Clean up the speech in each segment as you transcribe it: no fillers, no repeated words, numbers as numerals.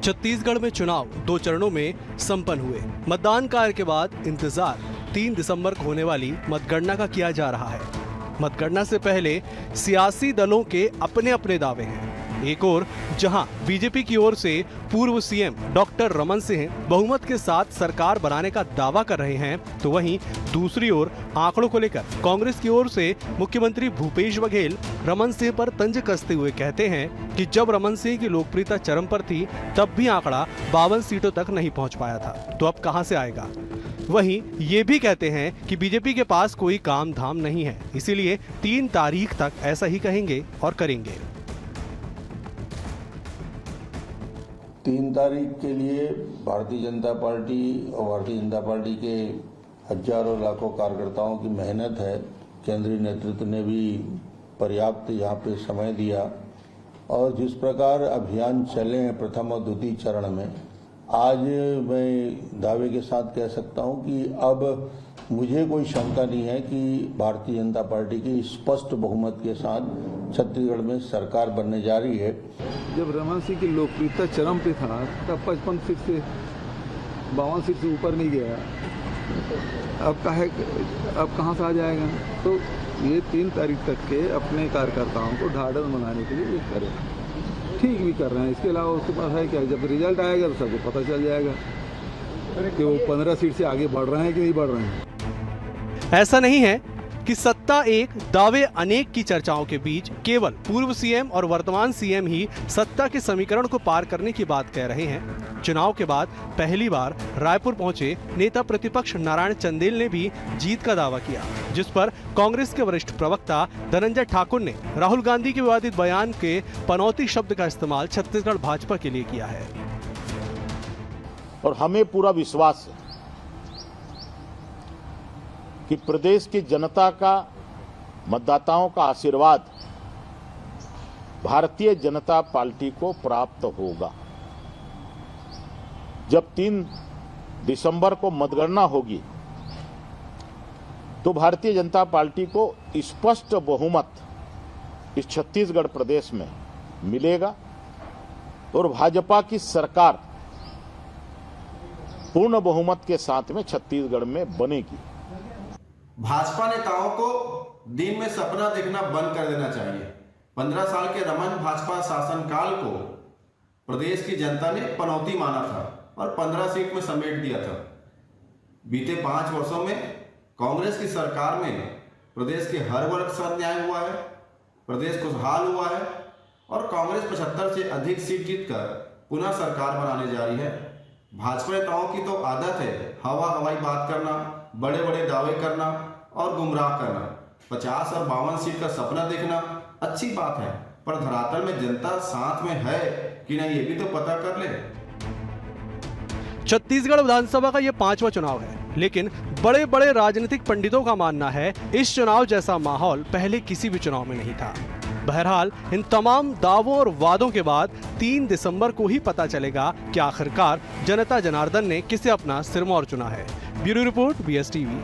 छत्तीसगढ़ में चुनाव 2 चरणों में संपन्न हुए। मतदान कार्य के बाद इंतजार 3 दिसंबर को होने वाली मतगणना का किया जा रहा है। मतगणना से पहले सियासी दलों के अपने अपने दावे हैं। एक ओर जहां बीजेपी की ओर से पूर्व सीएम डॉक्टर रमन सिंह बहुमत के साथ सरकार बनाने का दावा कर रहे हैं, तो वहीं दूसरी ओर आंकड़ों को लेकर कांग्रेस की ओर से मुख्यमंत्री भूपेश बघेल रमन सिंह पर तंज कसते हुए कहते हैं कि जब रमन सिंह की लोकप्रियता चरम पर थी तब भी आंकड़ा 52 सीटों तक नहीं पहुंच पाया था, तो अब कहां से आएगा। वहीं ये भी कहते हैं कि बीजेपी के पास कोई काम धाम नहीं है, इसीलिए 3 तारीख तक ऐसा ही कहेंगे और करेंगे। 3 तारीख के लिए भारतीय जनता पार्टी और भारतीय जनता पार्टी के हजारों लाखों कार्यकर्ताओं की मेहनत है। केंद्रीय नेतृत्व ने भी पर्याप्त यहाँ पे समय दिया और जिस प्रकार अभियान चले हैं प्रथम और द्वितीय चरण में, आज मैं दावे के साथ कह सकता हूँ कि अब मुझे कोई शंका नहीं है कि भारतीय जनता पार्टी की स्पष्ट बहुमत के साथ छत्तीसगढ़ में सरकार बनने जा रही है। जब रमन सिंह की लोकप्रियता चरम पे था तब 55 सीट से 52 सीट से ऊपर नहीं गया। अब कहाँ से आ जाएगा। तो ये 3 तारीख तक के अपने कार्यकर्ताओं को ढाढ़स बनाने के लिए ये करें, ठीक भी कर रहे हैं। इसके अलावा उसके पास है क्या, जब रिजल्ट आएगा तो सबको पता चल जाएगा कि वो 15 सीट से आगे बढ़ रहे हैं कि नहीं बढ़ रहे हैं। ऐसा नहीं है कि सत्ता एक दावे अनेक की चर्चाओं के बीच केवल पूर्व सीएम और वर्तमान सीएम ही सत्ता के समीकरण को पार करने की बात कह रहे हैं। चुनाव के बाद पहली बार रायपुर पहुंचे नेता प्रतिपक्ष नारायण चंदेल ने भी जीत का दावा किया, जिस पर कांग्रेस के वरिष्ठ प्रवक्ता धनंजय ठाकुर ने राहुल गांधी के विवादित बयान के पनौती शब्द का इस्तेमाल छत्तीसगढ़ भाजपा के लिए किया है। और हमें पूरा विश्वास है कि प्रदेश की जनता का, मतदाताओं का आशीर्वाद भारतीय जनता पार्टी को प्राप्त होगा। जब 3 दिसंबर को मतगणना होगी तो भारतीय जनता पार्टी को स्पष्ट बहुमत इस छत्तीसगढ़ प्रदेश में मिलेगा और भाजपा की सरकार पूर्ण बहुमत के साथ में छत्तीसगढ़ में बनेगी। भाजपा नेताओं को दिन में सपना देखना बंद कर देना चाहिए। 15 साल के रमन भाजपा शासनकाल को प्रदेश की जनता ने पनौती माना था और 15 सीट में समेट दिया था। बीते 5 वर्षों में कांग्रेस की सरकार में प्रदेश के हर वर्ग के साथ न्याय हुआ है, प्रदेश खुशहाल हुआ है और कांग्रेस 75 से अधिक सीट जीतकर पुनः सरकार बनाने जा रही है। भाजपा नेताओं की तो आदत है हवाई बात करना, बड़े बड़े दावे करना और गुमराह करना। 50 और 52 सीट का सपना देखना अच्छी बात है, पर धरातल में जनता साथ में है कि नहीं ये भी तो पता कर ले। छत्तीसगढ़ विधानसभा का यह 5वां चुनाव है, लेकिन बड़े बड़े राजनीतिक पंडितों का मानना है इस चुनाव जैसा माहौल पहले किसी भी चुनाव में नहीं था। बहरहाल इन तमाम दावों और वादों के बाद 3 दिसंबर को ही पता चलेगा कि आखिरकार जनता जनार्दन ने किसे अपना सिरमौर चुना है। Bureau report, BSTV।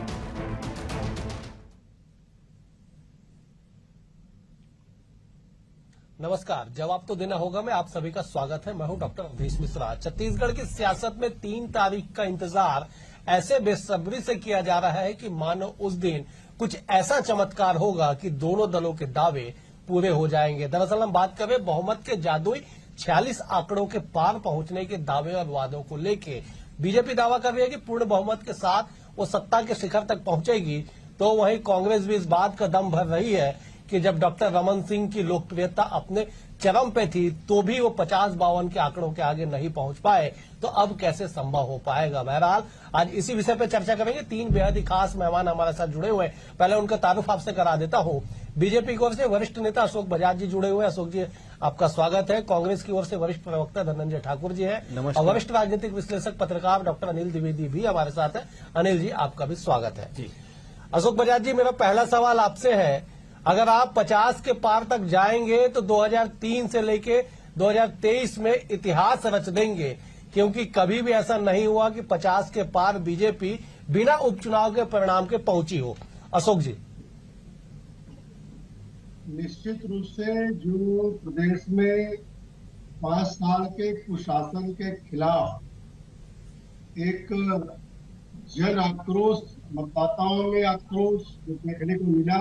नमस्कार, जवाब तो देना होगा। मैं आप सभी का स्वागत है। मैं हूं डॉक्टर अवधेश मिश्रा। छत्तीसगढ़ की सियासत में 3 तारीख का इंतजार ऐसे बेसब्री से किया जा रहा है कि मानो उस दिन कुछ ऐसा चमत्कार होगा कि दोनों दलों के दावे पूरे हो जाएंगे। दरअसल हम बात कर रहे हैं बहुमत के जादुई 46 आंकड़ों के पार पहुंचने के दावे और वादों को लेके। बीजेपी दावा कर रही है कि पूर्ण बहुमत के साथ वो सत्ता के शिखर तक पहुंचेगी, तो वहीं कांग्रेस भी इस बात का दम भर रही है कि जब डॉक्टर रमन सिंह की लोकप्रियता अपने चरम पे थी तो भी वो 50-52 के आंकड़ों के आगे नहीं पहुंच पाए, तो अब कैसे संभव हो पाएगा। बहरहाल आज इसी विषय पर चर्चा करेंगे। 3 बेहद ही खास मेहमान हमारे साथ जुड़े हुए हैं। पहले उनका तारुफ आपसे करा देता हूं। बीजेपी की ओर से वरिष्ठ नेता अशोक बजाज जी जुड़े हुए हैं। अशोक जी, आपका स्वागत है। कांग्रेस की ओर से वरिष्ठ प्रवक्ता धनंजय ठाकुर जी हैं और वरिष्ठ राजनीतिक विश्लेषक पत्रकार डॉक्टर अनिल द्विवेदी भी हमारे साथ है। अनिल जी, आपका भी स्वागत है जी। अशोक बजाज जी, मेरा पहला सवाल आपसे है, अगर आप 50 के पार तक जाएंगे तो 2003 से लेके 2023 में इतिहास रच देंगे, क्योंकि कभी भी ऐसा नहीं हुआ कि 50 के पार बीजेपी बिना उपचुनाव के परिणाम के पहुंची हो। अशोक जी। निश्चित रूप से जो प्रदेश में 5 साल के कुशासन के खिलाफ एक जन आक्रोश, मतदाताओं में आक्रोश देखने को मिला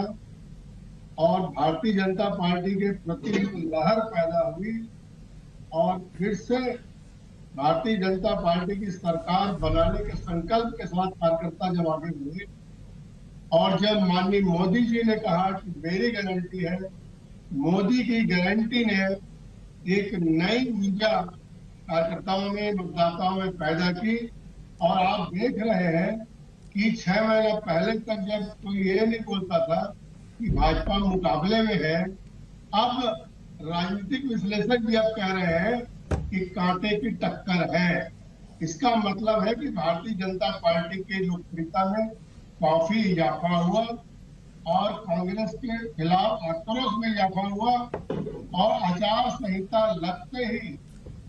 और भारतीय जनता पार्टी के प्रति लहर पैदा हुई और फिर से भारतीय जनता पार्टी की सरकार बनाने के संकल्प के साथ कार्यकर्ता जब आगे हुए और जब माननीय मोदी जी ने कहा कि मेरी गारंटी है, मोदी की गारंटी ने एक नई ऊर्जा कार्यकर्ताओं में, मतदाताओं में पैदा की। और आप देख रहे हैं कि 6 महीना पहले तक जब कोई ये नहीं बोलता था कि भाजपा मुकाबले में है, अब राजनीतिक विश्लेषक भी अब कह रहे हैं कि कांटे की टक्कर है। इसका मतलब है कि भारतीय जनता पार्टी की लोकप्रियता में काफी इजाफा हुआ और कांग्रेस के खिलाफ आक्रोश में इजाफा हुआ और आचार संहिता लगते ही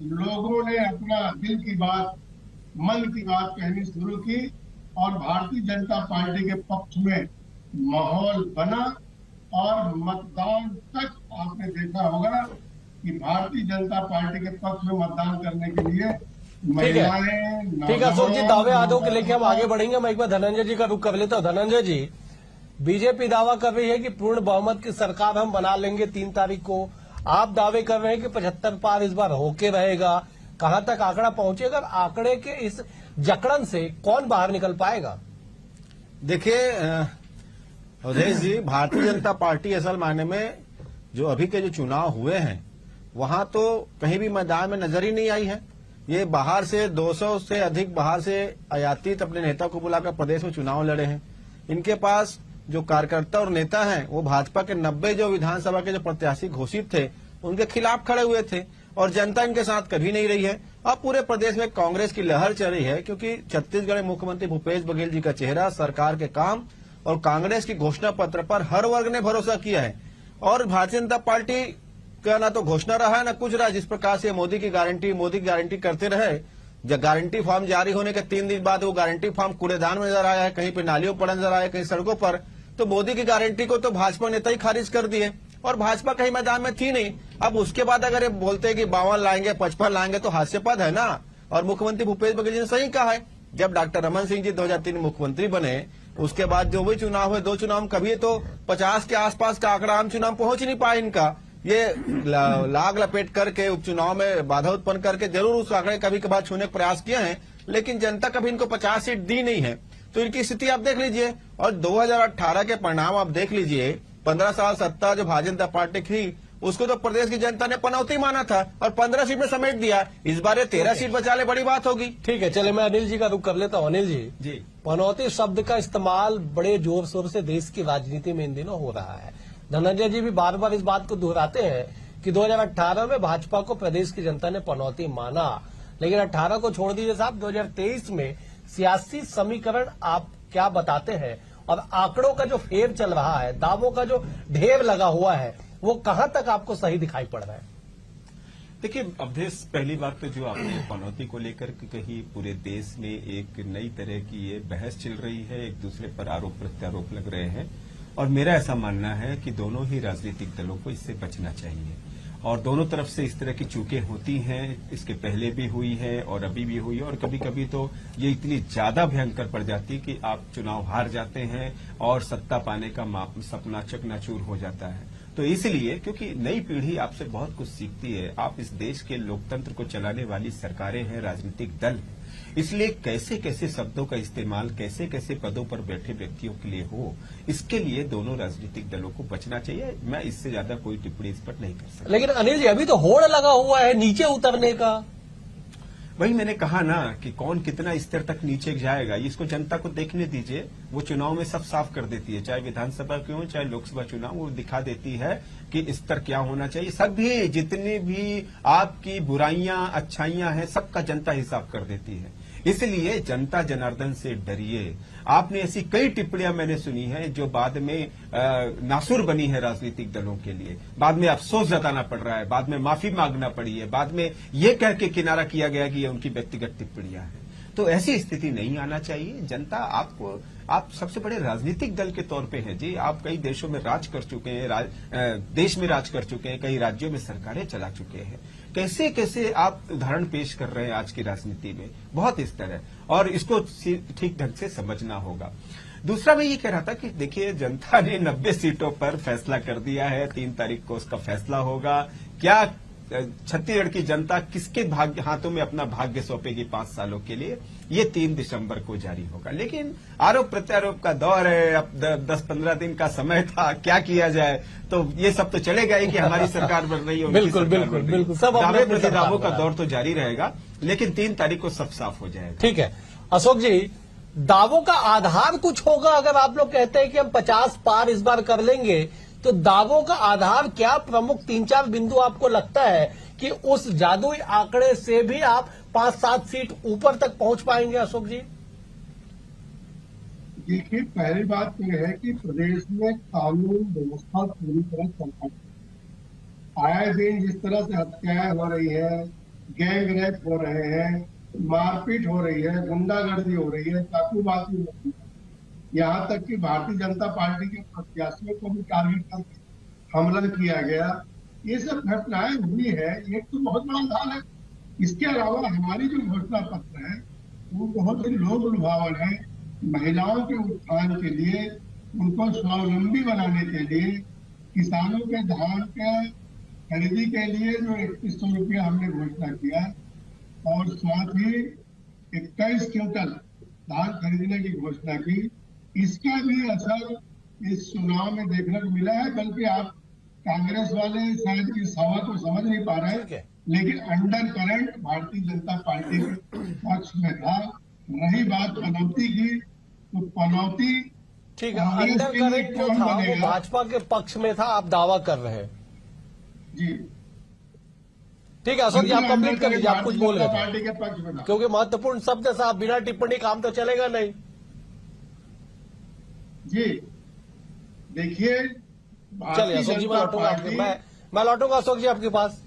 लोगों ने अपना दिल की बात, मन की बात कहनी शुरू की और भारतीय जनता पार्टी के पक्ष में माहौल बना और मतदान तक आपने देखा होगा कि भारतीय जनता पार्टी के पक्ष में मतदान करने के लिए महिलाएं, ठीक है अशोक जी, दावे आदों के लेके हम आगे बढ़ेंगे। मैं एक बार धनंजय जी का रुख कर लेता हूँ। धनंजय जी, बीजेपी दावा कर रही है कि पूर्ण बहुमत की सरकार हम बना लेंगे 3 तारीख को। आप दावे कर रहे हैं कि 75 पार इस बार होके रहेगा। कहां तक आंकड़ा पहुंचेगा? आंकड़े के इस जकड़न से कौन बाहर निकल पाएगा? देखिए अवधेश जी, भारतीय जनता पार्टी असल मायने में जो अभी के जो चुनाव हुए हैं वहां तो कहीं भी मैदान में नजर ही नहीं आई है। ये बाहर से 200 से अधिक बाहर से आयातित अपने नेता को बुलाकर प्रदेश में चुनाव लड़े हैं। इनके पास जो कार्यकर्ता और नेता हैं वो भाजपा के 90 जो विधानसभा के जो प्रत्याशी घोषित थे उनके खिलाफ खड़े हुए थे और जनता इनके साथ कभी नहीं रही है। अब पूरे प्रदेश में कांग्रेस की लहर चल रही है क्योंकि छत्तीसगढ़ में मुख्यमंत्री भूपेश बघेल जी का चेहरा, सरकार के काम और कांग्रेस की घोषणा पत्र पर हर वर्ग ने भरोसा किया है। और भारतीय जनता पार्टी का ना तो घोषणा रहा है ना कुछ रहा। जिस प्रकार से मोदी की गारंटी करते रहे, जब गारंटी फॉर्म जारी होने के 3 दिन बाद वो गारंटी फॉर्म कूड़ेदान में नजर आया है, कहीं पे नालियों पर नजर आया, कहीं सड़कों पर। तो मोदी की गारंटी को तो भाजपा नेता ही खारिज कर दिए और भाजपा कहीं मैदान में थी नहीं। अब उसके बाद अगर ये बोलते हैं कि 52 लाएंगे, 55 लाएंगे तो हास्यास्पद है ना। और मुख्यमंत्री भूपेश बघेल जी ने सही कहा है, जब डॉक्टर रमन सिंह जी 2003 मुख्यमंत्री बने उसके बाद जो भी चुनाव हुए, 2 चुनाव कभी तो 50 के आसपास का आंकड़ा आम चुनाव पहुंच नहीं पाया इनका। ये लाग लपेट करके उपचुनाव में बाधा उत्पन्न करके जरूर उस आंकड़े कभी कभार छूने का प्रयास किया है, लेकिन जनता कभी इनको 50 सीट दी नहीं है। तो इनकी स्थिति आप देख लीजिए। और 2018 के परिणाम आप देख लीजिए। 15 साल सत्ता जो भारतीय जनता पार्टी थी उसको तो प्रदेश की जनता ने पनौती माना था और 15 सीट में समेट दिया। इस बार ये 13 सीट बचा ले, बड़ी बात होगी। ठीक है, चले मैं अनिल जी का रुख कर लेता हूँ। अनिल जी, पनौती शब्द का इस्तेमाल बड़े जोर शोर से देश की राजनीति में इन दिनों हो रहा है। धनंजय जी भी बार बार इस बात को दोहराते हैं कि 2018 में भाजपा को प्रदेश की जनता ने पनौती माना, लेकिन 18 को छोड़ दीजिए साहब, 2023 में सियासी समीकरण आप क्या बताते हैं? और आंकड़ों का जो फेर चल रहा है, दावों का जो ढेर लगा हुआ है, वो कहां तक आपको सही दिखाई पड़ रहा है? देखिए अवधेश, पहली बात तो जो आपने पनौती को लेकर के कही, पूरे देश में एक नई तरह की ये बहस चल रही है, एक दूसरे पर आरोप प्रत्यारोप लग रहे हैं और मेरा ऐसा मानना है कि दोनों ही राजनीतिक दलों को इससे बचना चाहिए। और दोनों तरफ से इस तरह की चूकें होती हैं, इसके पहले भी हुई है और अभी भी हुई है और कभी कभी तो ये इतनी ज्यादा भयंकर पड़ जाती कि आप चुनाव हार जाते हैं और सत्ता पाने का सपना चकनाचूर हो जाता है। तो इसलिए क्योंकि नई पीढ़ी आपसे बहुत कुछ सीखती है, आप इस देश के लोकतंत्र को चलाने वाली सरकारें हैं, राजनीतिक दल, इसलिए कैसे कैसे शब्दों का इस्तेमाल कैसे कैसे पदों पर बैठे व्यक्तियों के लिए हो, इसके लिए दोनों राजनीतिक दलों को बचना चाहिए। मैं इससे ज्यादा कोई टिप्पणी इस पर नहीं कर सकता। लेकिन अनिल जी, अभी तो होड़ लगा हुआ है नीचे उतरने का। वही मैंने कहा ना कि कौन कितना स्तर तक नीचे जाएगा, इसको जनता को देखने दीजिए। वो चुनाव में सब साफ कर देती है, चाहे विधानसभा के हो चाहे लोकसभा चुनाव, वो दिखा देती है कि स्तर क्या होना चाहिए। सभी जितनी भी आपकी बुराइयां अच्छाइयां हैं सबका जनता हिसाब कर देती है। इसलिए जनता जनार्दन से डरिए। आपने ऐसी कई टिप्पणियां मैंने सुनी हैं जो बाद में नासुर बनी है राजनीतिक दलों के लिए, बाद में अफसोस जताना पड़ रहा है, बाद में माफी मांगना पड़ी है, बाद में ये कह के किनारा किया गया कि ये उनकी व्यक्तिगत टिप्पणियां हैं। तो ऐसी स्थिति नहीं आना चाहिए। जनता आपको, आप सबसे बड़े राजनीतिक दल के तौर पे हैं जी, आप कई देशों में राज कर चुके हैं, देश में राज कर चुके हैं, कई राज्यों में सरकारें चला चुके हैं। कैसे कैसे आप उदाहरण पेश कर रहे हैं आज की राजनीति में, बहुत इस तरह, और इसको ठीक ढंग से समझना होगा। दूसरा मैं ये कह रहा था कि देखिए, जनता ने 90 सीटों पर फैसला कर दिया है, 3 तारीख को उसका फैसला होगा। क्या छत्तीसगढ़ की जनता किसके हाथों में अपना भाग्य सौंपेगी 5 सालों के लिए, ये 3 दिसंबर को जारी होगा। लेकिन आरोप प्रत्यारोप का दौर है, अब 10-15 दिन का समय था, क्या किया जाए, तो ये सब तो चलेगा ही कि हमारी सरकार बन रही है, बिल्कुल बिल्कुल बिल्कुल, सब दावे प्रतिदावों का दौर तो जारी रहेगा, लेकिन 3 तारीख को सब साफ हो जाएगा। ठीक है अशोक जी, दावों का आधार कुछ होगा? अगर आप लोग कहते हैं कि हम 50 पार इस बार कर लेंगे, तो दावों का आधार क्या? प्रमुख 3-4 बिंदु आपको लगता है कि उस जादुई आंकड़े से भी आप 5-7 सीट ऊपर तक पहुंच पाएंगे अशोक जी? देखिए, पहली बात तो यह है कि प्रदेश में कानून व्यवस्था पूरी तरह चलता है। आए दिन जिस तरह से हत्याएं हो रही है, गैंग रेप हो रहे हैं, मारपीट हो रही है, गुंडागर्दी हो रही है, चाकूबाजी हो रही है, यहाँ तक कि भारतीय जनता पार्टी के प्रत्याशियों को भी टारगेट करके हमला किया गया, ये सब घटनाएं हुई है। ये तो बहुत बड़ा हाल है। इसके अलावा हमारी जो घोषणा पत्र है वो बहुत ही लोक लुभावन है। महिलाओं के उत्थान के लिए, उनको स्वावलंबी बनाने के लिए, किसानों के धान के खरीदी के लिए जो 3100 रुपया हमने घोषणा किया, और साथ ही 21 क्विंटल धान खरीदने की घोषणा की, इसका भी असर इस चुनाव में देखने को मिला है। बल्कि आप कांग्रेस वाले शायद इस हवा को समझ नहीं पा रहे हैं, लेकिन under current Bharatiya Janata party के पक्ष में था। रही बात पनौती की, तो पनौती ठीक है, अंडर करंट जो था वो भाजपा के पक्ष में था, आप दावा कर रहे हैं जी। ठीक है अशोक जी, आप कंप्लीट कर लीजिए, आप कुछ बोल रहे थे, पार्टी के पक्ष में था, क्योंकि महत्वपूर्ण शब्द है साहब, बिना टिप्पणी काम तो चलेगा नहीं जी। देखिए, चलिए अशोक जी, मैं लौटूंगा आपके, मैं लौटूंगा अशोक जी आपके पास।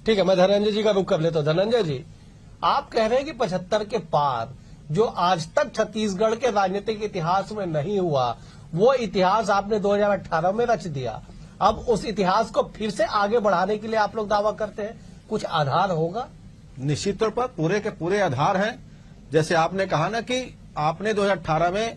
ठीक है, मैं धनंजय जी का रुख कर लेता हूं। धनंजय जी, आप कह रहे हैं कि 75 के पार जो आज तक छत्तीसगढ़ के राजनीतिक इतिहास में नहीं हुआ, वो इतिहास आपने 2018 में रच दिया। अब उस इतिहास को फिर से आगे बढ़ाने के लिए आप लोग दावा करते हैं, कुछ आधार होगा? निश्चित तौर पर पूरे के पूरे आधार हैं। जैसे आपने कहा ना कि आपने 2018 में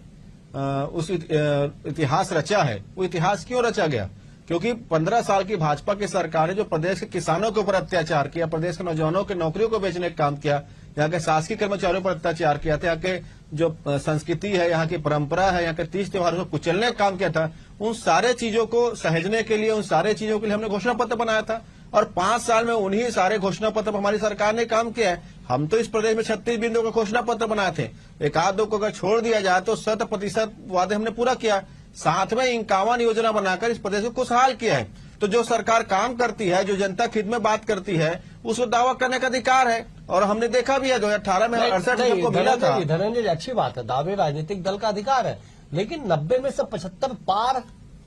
उस इतिहास रचा है, वो इतिहास क्यों रचा गया? क्योंकि 15 साल की भाजपा की सरकार ने जो प्रदेश के किसानों के ऊपर अत्याचार किया, प्रदेश के नौजवानों के नौकरियों को बेचने का काम किया, यहाँ के शासकीय कर्मचारियों पर अत्याचार किया था, यहाँ के जो संस्कृति है, यहाँ की परंपरा है, यहाँ के 30 त्योहारों को कुचलने का काम किया था, उन सारे चीजों को सहेजने के लिए, उन सारे चीजों के लिए हमने घोषणा पत्र बनाया था। और 5 साल में उन्हीं सारे घोषणा पत्र पर हमारी सरकार ने काम किया है। हम तो इस प्रदेश में 36 बिंदुओं का घोषणा पत्र बनाए थे, एक आध दो को अगर छोड़ दिया जाए तो 100% वादे हमने पूरा किया। साथ में 51 योजना बनाकर इस प्रदेश को खुशहाल किया है। तो जो सरकार काम करती है, जो जनता के हित में बात करती है, उसको दावा करने का अधिकार है। और हमने देखा भी है 2018 में 68 को मिला था। धनंजय जी, अच्छी बात है, दावे राजनीतिक दल का अधिकार है, लेकिन 90 में से 75 पार।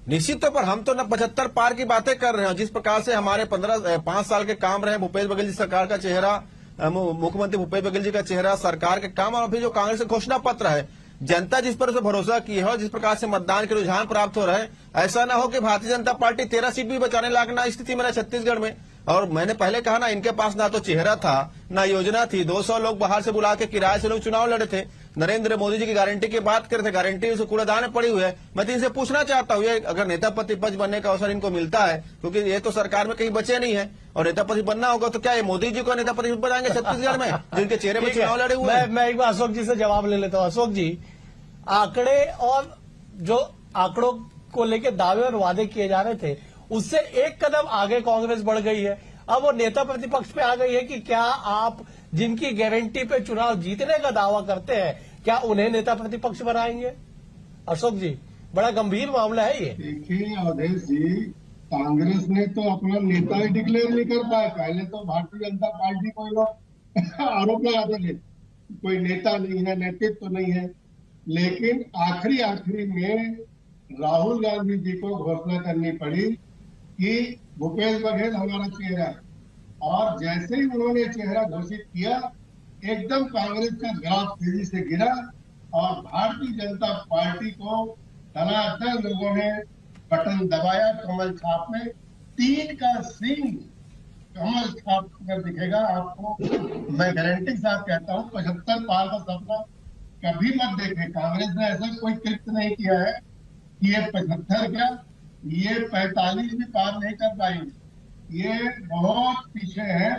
निश्चित तौर पर हम तो न 75 पार की बातें कर रहे हैं। जिस प्रकार से हमारे 5 साल के काम रहे, भूपेश बघेल जी सरकार का चेहरा, मुख्यमंत्री भूपेश बघेल जी का चेहरा, सरकार के काम, और अभी जो कांग्रेस का घोषणा पत्र है, जनता जिस पर से भरोसा की है और जिस प्रकार से मतदान के रुझान प्राप्त हो रहे हैं, ऐसा ना हो कि भारतीय जनता पार्टी 13 सीट भी बचाने लायक ना स्थिति में रहे छत्तीसगढ़ में। और मैंने पहले कहा ना, इनके पास ना तो चेहरा था, ना योजना थी। 200 लोग बाहर से बुला के किराए से लोग चुनाव लड़े थे। नरेंद्र मोदी जी की गारंटी की बात करते थे, गारंटी उसे कूड़ेदान में पड़ी हुई है। मैं तो इनसे पूछना चाहता हूँ, अगर नेता प्रतिपक्ष बनने का अवसर इनको मिलता है, क्योंकि ये तो सरकार में कहीं बचे नहीं है, और नेता प्रतिपक्ष बनना होगा, तो क्या ये मोदी जी को नेता प्रतिपक्ष बनाएंगे छत्तीसगढ़ में, जिनके चेहरे में चुनाव लड़े हुए हैं? मैं एक बार अशोक जी से जवाब ले लेता हूँ। अशोक जी, आंकड़े और जो आंकड़ों को लेकर दावे और वादे किए जा रहे थे, उससे एक कदम आगे कांग्रेस बढ़ गई है। अब वो नेता प्रतिपक्ष पे आ गई है कि क्या आप जिनकी गारंटी पे चुनाव जीतने का दावा करते हैं, क्या उन्हें नेता प्रतिपक्ष बनाएंगे? अशोक जी, बड़ा गंभीर मामला है ये। देखिए अवधेश जी, कांग्रेस ने तो अपना नेता ही डिक्लेयर नहीं कर पाया। पहले तो भारतीय जनता पार्टी को लोग आरोप लगाते थे, कोई नेता नहीं है, नेतृत्व तो नहीं है। लेकिन आखिरी में राहुल गांधी जी को घोषणा करनी पड़ी कि भूपेश बघेल हमारा चेहरा है, और जैसे ही उन्होंने चेहरा घोषित किया, एकदम कांग्रेस का ग्राफ तेजी से गिरा, और भारतीय जनता पार्टी को धनाधन लोगों ने बटन दबाया कमल छाप में, 3 का सिंह कमल छाप कर दिखेगा आपको। मैं गारंटी के साथ कहता हूँ 75 पार का सपना कभी मत देखें। कांग्रेस ने ऐसा कोई कृत्य नहीं किया है कि ये 75 क्या, ये 45 भी पार नहीं कर पाएंगे। ये बहुत पीछे है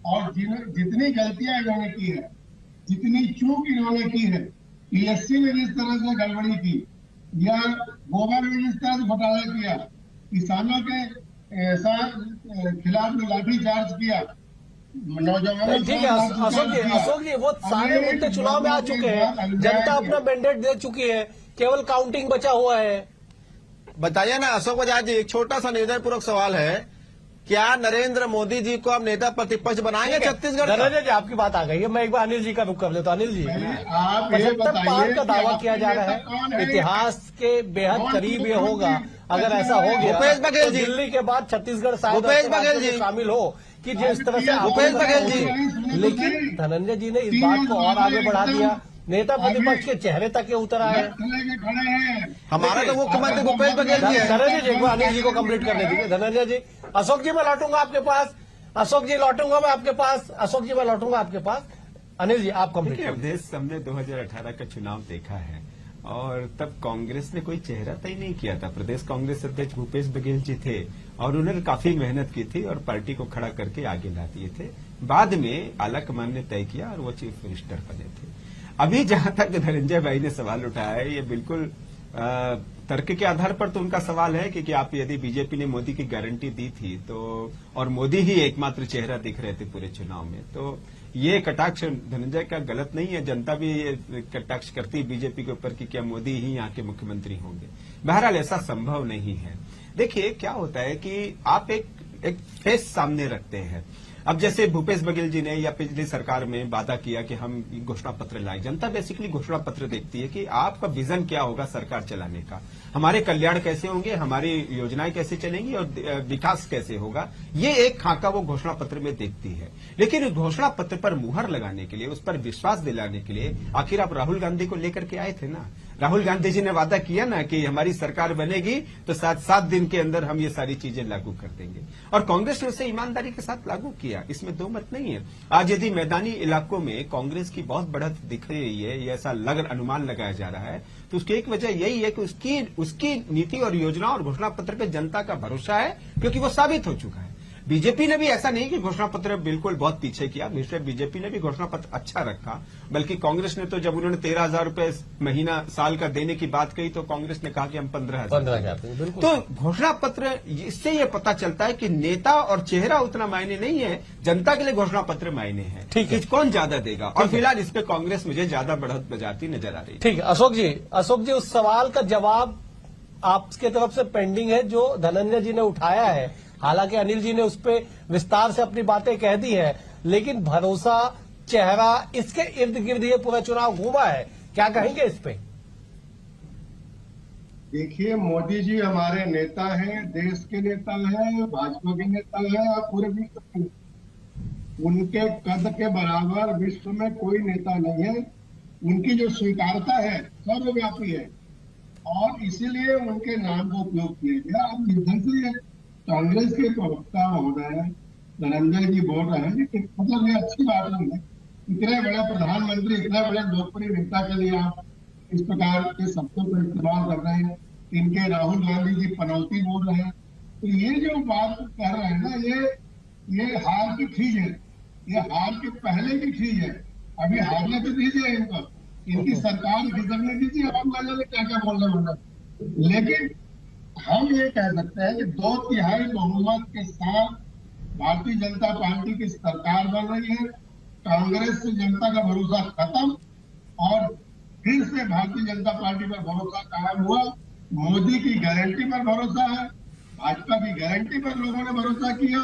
और जितनी गलतियां इन्होंने की है, जितनी चूक इन्होंने की है, पीएससी में जिस तरह से गड़बड़ी की या गोवा में जिस तरह से घोटाला किया, किसानों के खिलाफ में लाठीचार्ज किया, नौजवानों ठीक है अशोक जी वो सारे मुद्दे चुनाव में आ चुके हैं, जनता अपना मैंडेट दे चुकी है, केवल काउंटिंग बचा हुआ है। बताइए ना अशोक बजाज जी, एक छोटा सा निवेदनपूर्वक सवाल है, क्या नरेंद्र मोदी जी को अब नेता प्रतिपक्ष बनाएंगे छत्तीसगढ़? धनंजय जी आपकी बात आ गई है, मैं एक बार अनिल जी का रुख कर लेता हूं। अनिल जी, आप 75 पार का दावा किया जा रहा है, इतिहास के बेहद करीब ये होगा अगर ऐसा हो गया। भूपेश बघेल जी, दिल्ली के बाद छत्तीसगढ़ भूपेश बघेल जी शामिल हो कि जिस तरह से भूपेश बघेल जी, लेकिन धनंजय जी ने इस बात को और आगे बढ़ा दिया, नेता प्रतिपक्ष के चेहरे तक ये उतर आए। खड़े हैं हमारा तो मुख्यमंत्री भूपेश बघेल जी है। धनंजय जी को अनिल जी को कंप्लीट करने दीजिए। धनंजय जी, अशोक जी मैं लौटूंगा आपके पास, अशोक जी लौटूंगा मैं आपके पास, अशोक जी मैं लौटूंगा आपके पास। अनिल जी आप कंप्लीट देखिए, अवधेश हमने 2018 का चुनाव देखा है और तब कांग्रेस ने कोई चेहरा तय नहीं किया था। प्रदेश कांग्रेस अध्यक्ष भूपेश बघेल जी थे और उन्होंने काफी मेहनत की थी और पार्टी को खड़ा करके आगे ला दिए थे। बाद में आलाकमान ने तय किया और वो चीफ मिनिस्टर बने थे। अभी जहां तक धनंजय भाई ने सवाल उठाया है, ये बिल्कुल तर्क के आधार पर तो उनका सवाल है कि आप यदि बीजेपी ने मोदी की गारंटी दी थी तो और मोदी ही एकमात्र चेहरा दिख रहे थे पूरे चुनाव में, तो ये कटाक्ष धनंजय का गलत नहीं है। जनता भी ये कटाक्ष करती है बीजेपी के ऊपर कि क्या मोदी ही यहाँ के मुख्यमंत्री होंगे। बहरहाल ऐसा संभव नहीं है। देखिए क्या होता है कि आप एक फेस सामने रखते हैं। अब जैसे भूपेश बघेल जी ने या पिछली सरकार में वादा किया कि हम घोषणा पत्र लाए। जनता बेसिकली घोषणा पत्र देखती है कि आपका विजन क्या होगा सरकार चलाने का, हमारे कल्याण कैसे होंगे, हमारी योजनाएं कैसे चलेंगी और विकास कैसे होगा, ये एक खाका वो घोषणा पत्र में देखती है। लेकिन उस घोषणा पत्र पर मुहर लगाने के लिए, उस पर विश्वास दिलाने के लिए आखिर आप राहुल गांधी को लेकर के आए थे ना। राहुल गांधी जी ने वादा किया ना कि हमारी सरकार बनेगी तो 7 दिन के अंदर हम ये सारी चीजें लागू कर देंगे और कांग्रेस ने उसे ईमानदारी के साथ लागू किया, इसमें दो मत नहीं है। आज यदि मैदानी इलाकों में कांग्रेस की बहुत बढ़त दिख रही है, ये ऐसा अनुमान लगाया जा रहा है, तो उसकी एक वजह यही है कि उसकी नीति और योजना और घोषणा पत्र पे जनता का भरोसा है, क्योंकि वो साबित हो चुका है। बीजेपी ने भी ऐसा नहीं कि घोषणा पत्र बिल्कुल बहुत पीछे किया, बीजेपी ने भी घोषणा पत्र अच्छा रखा, बल्कि कांग्रेस ने तो जब उन्होंने 13,000 रुपए महीना साल का देने की बात कही तो कांग्रेस ने कहा कि हम 15,000। तो घोषणा पत्र, इससे ये पता चलता है कि नेता और चेहरा उतना मायने नहीं है, जनता के लिए घोषणा पत्र मायने है। ठीक है, कौन ज्यादा देगा, और फिलहाल इस पे कांग्रेस मुझे ज्यादा बढ़त बजाती नजर आ रही है। ठीक है अशोक जी उस सवाल का जवाब आपके तरफ से पेंडिंग है जो धनंजय जी ने उठाया है। हालांकि अनिल जी ने उस पर विस्तार से अपनी बातें कह दी है, लेकिन भरोसा, चेहरा, इसके इर्द गिर्द ये पूरा चुनाव घूमा है, क्या कहेंगे इस पे? देखिए, मोदी जी हमारे नेता हैं, देश के नेता हैं, भाजपा के नेता हैं और पूरे विश्व के। उनके कद के बराबर विश्व में कोई नेता नहीं है। उनकी जो स्वीकारता है सर्वव्यापी है और इसीलिए उनके नाम का उपयोग किया गया। अब निधन से कांग्रेस के प्रवक्ता महोदय धनंजय जी बोल रहे हैं कि मतलब ये अच्छी बात नहीं है, इतने बड़े प्रधानमंत्री, इतने बड़े लोकप्रिय नेता के लिए आप इस प्रकार के शब्दों का इस्तेमाल कर रहे हैं। इनके राहुल गांधी जी पनौती बोल रहे हैं, तो ये जो बात कह रहे हैं ना, ये हार की चीज है, ये हार के पहले की चीज है। अभी हारने तो दीजिए इनको, इनकी सरकार खिसकने दीजिए, हम वाले क्या क्या बोल रहे हैं। लेकिन हम ये कह सकते हैं कि 2/3 बहुमत के साथ भारतीय जनता पार्टी की सरकार बन रही है। कांग्रेस से जनता का भरोसा खत्म और फिर से भारतीय जनता पार्टी पर भरोसा कायम हुआ। मोदी की गारंटी पर भरोसा है, भाजपा की गारंटी पर लोगों ने भरोसा किया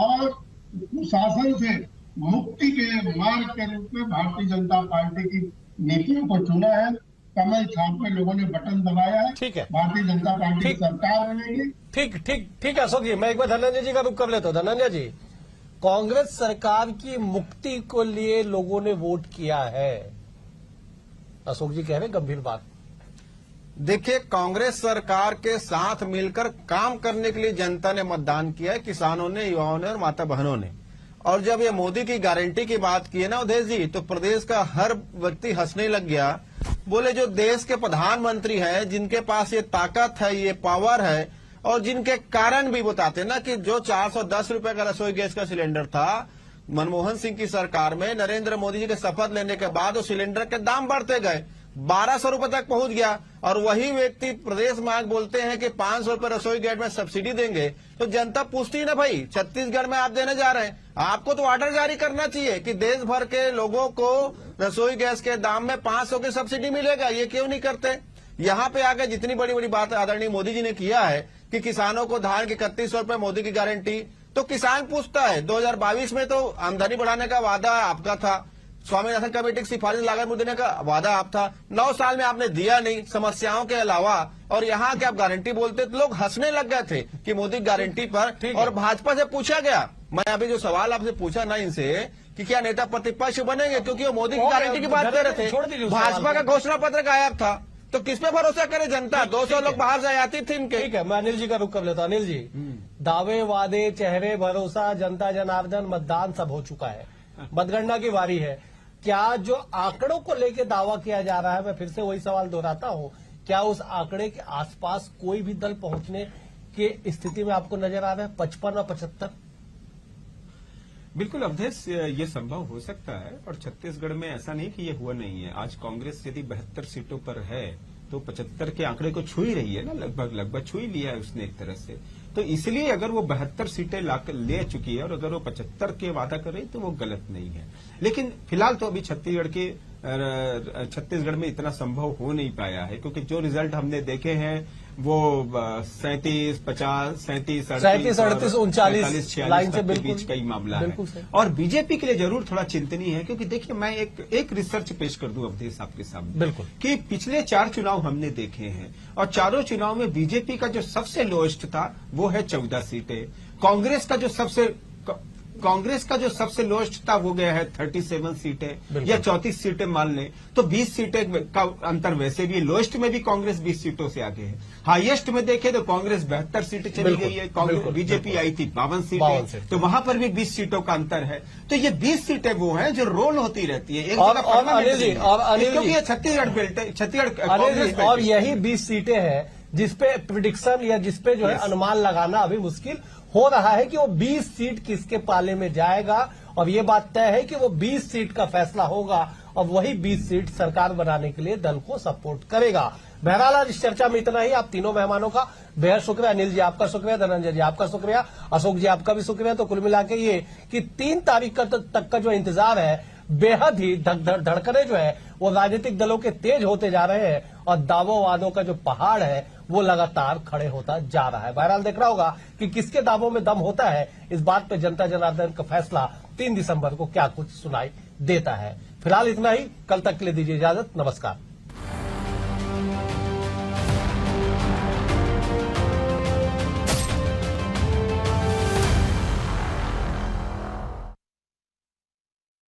और कुशासन से मुक्ति के मार्ग के रूप में भारतीय जनता पार्टी की नीतियों को चुना है। कमल छाप में लोगों ने बटन दबाया है। ठीक है, भारतीय जनता पार्टी की सरकार बनेगी। ठीक अशोक जी, मैं एक बार धनंजय जी का रुख कर लेता हूं। धनंजय जी, कांग्रेस सरकार की मुक्ति को लिए लोगों ने वोट किया है, अशोक जी कह रहे गंभीर बात। देखिए, कांग्रेस सरकार के साथ मिलकर काम करने के लिए जनता ने मतदान किया है, किसानों ने, युवाओं ने और माता बहनों ने। और जब ये मोदी की गारंटी की बात की है ना अवधेश जी, तो प्रदेश का हर व्यक्ति हंसने लग गया। बोले जो देश के प्रधानमंत्री हैं, जिनके पास ये ताकत है, ये पावर है, और जिनके कारण भी बताते ना कि जो 410 रुपए का रसोई गैस का सिलेंडर था मनमोहन सिंह की सरकार में, नरेंद्र मोदी जी के शपथ लेने के बाद वो सिलेंडर के दाम बढ़ते गए, 1200 रुपए तक पहुंच गया। और वही व्यक्ति प्रदेश में आज बोलते हैं कि 500 रुपए रसोई गैस में सब्सिडी देंगे, तो जनता पूछती है ना भाई, छत्तीसगढ़ में आप देने जा रहे हैं, आपको तो ऑर्डर जारी करना चाहिए कि देश भर के लोगों को रसोई गैस के दाम में 500 की सब्सिडी मिलेगा। ये क्यों नहीं करते? यहाँ पे आके जितनी बड़ी बड़ी बात आदरणीय मोदी जी ने किया है कि किसानों को धान की 3100 रुपए मोदी की गारंटी, तो किसान पूछता है 2022 में तो आमदनी बढ़ाने का वादा आपका था, स्वामीनाथन कमेटी की सिफारिश लागत में देने का वादा आप था, 9 साल में आपने दिया नहीं समस्याओं के अलावा, और यहाँ के आप गारंटी बोलते तो लोग हंसने लग गए थे कि मोदी गारंटी पर। और भाजपा से पूछा गया, मैं अभी जो सवाल आपसे पूछा ना इनसे कि क्या नेता प्रतिपक्ष बनेंगे, क्योंकि वो मोदी की गारंटी की बात कर रहे थे, भाजपा का घोषणा पत्र गायब था, तो किस पे भरोसा करे जनता? 200 लोग बाहर से आती थी इनके। ठीक है, मैं अनिल जी का रुख कर लेता हूं। अनिल जी, दावे, वादे, चेहरे, भरोसा, जनता जनार्दन, मतदान सब हो चुका है, मतगणना की बारी है। क्या जो आंकड़ों को लेकर दावा किया जा रहा है, मैं फिर से वही सवाल दोहराता हूं, क्या उस आंकड़े के आसपास कोई भी दल पहुंचने की स्थिति में आपको नजर आ रहा है? 55 और 75? बिल्कुल अवधेश, ये संभव हो सकता है। और छत्तीसगढ़ में ऐसा नहीं कि ये हुआ नहीं है। आज कांग्रेस यदि 72 सीटों पर है तो 75 के आंकड़े को छू ही रही है ना, लगभग छू ही लिया है उसने एक तरह से। तो इसलिए अगर वो 72 सीटें ले चुकी है और अगर वो 75 के वादा कर रही तो वो गलत नहीं है। लेकिन फिलहाल तो अभी छत्तीसगढ़ में इतना संभव हो नहीं पाया है, क्योंकि जो रिजल्ट हमने देखे हैं वो 37, 50, 37, 38, 39 लाइन से के बीच का ही मामला है। और बीजेपी के लिए जरूर थोड़ा चिंतनीय है, क्योंकि देखिए मैं एक रिसर्च पेश कर दूं अवधेश आपके सामने, बिल्कुल, कि पिछले 4 चुनाव हमने देखे हैं और चारों चुनाव में बीजेपी का जो सबसे लोएस्ट था वो है 14 सीटें। कांग्रेस का जो सबसे लोएस्ट था वो गया है 37 सीटें या 34 सीटें मान लें, तो 20 सीटें का अंतर वैसे भी, लोएस्ट में भी कांग्रेस 20 सीटों से आगे है। हाईएस्ट में देखें तो कांग्रेस 72 सीटें चली गई है, कांग्रेस बीजेपी आई थी 52 सीटें, तो वहां पर भी 20 सीटों का अंतर है। तो ये 20 सीटें वो हैं जो रोल होती रहती है क्योंकि छत्तीसगढ़ और यही 20 सीटें हैं जिसपे प्रिडिक्शन या जिसपे जो है अनुमान लगाना अभी मुश्किल हो रहा है कि वो 20 सीट किसके पाले में जाएगा। और ये बात तय है कि वो 20 सीट का फैसला होगा और वही 20 सीट सरकार बनाने के लिए दल को सपोर्ट करेगा। बहरहाल आज इस चर्चा में इतना ही। आप तीनों मेहमानों का बेहद शुक्रिया। अनिल जी आपका शुक्रिया, धनंजय जी आपका शुक्रिया, अशोक जी आपका भी शुक्रिया। तो कुल मिला के ये कि 3 तारीख तक का जो इंतजार है, बेहद ही धड़कने जो है वो राजनीतिक दलों के तेज होते जा रहे हैं और दावों वादों का जो पहाड़ है वो लगातार खड़े होता जा रहा है। बहरहाल देखना होगा कि किसके दावों में दम होता है। इस बात पे जनता जनार्दन का फैसला 3 दिसंबर को क्या कुछ सुनाई देता है। फिलहाल इतना ही, कल तक के लिए दीजिए इजाजत, नमस्कार।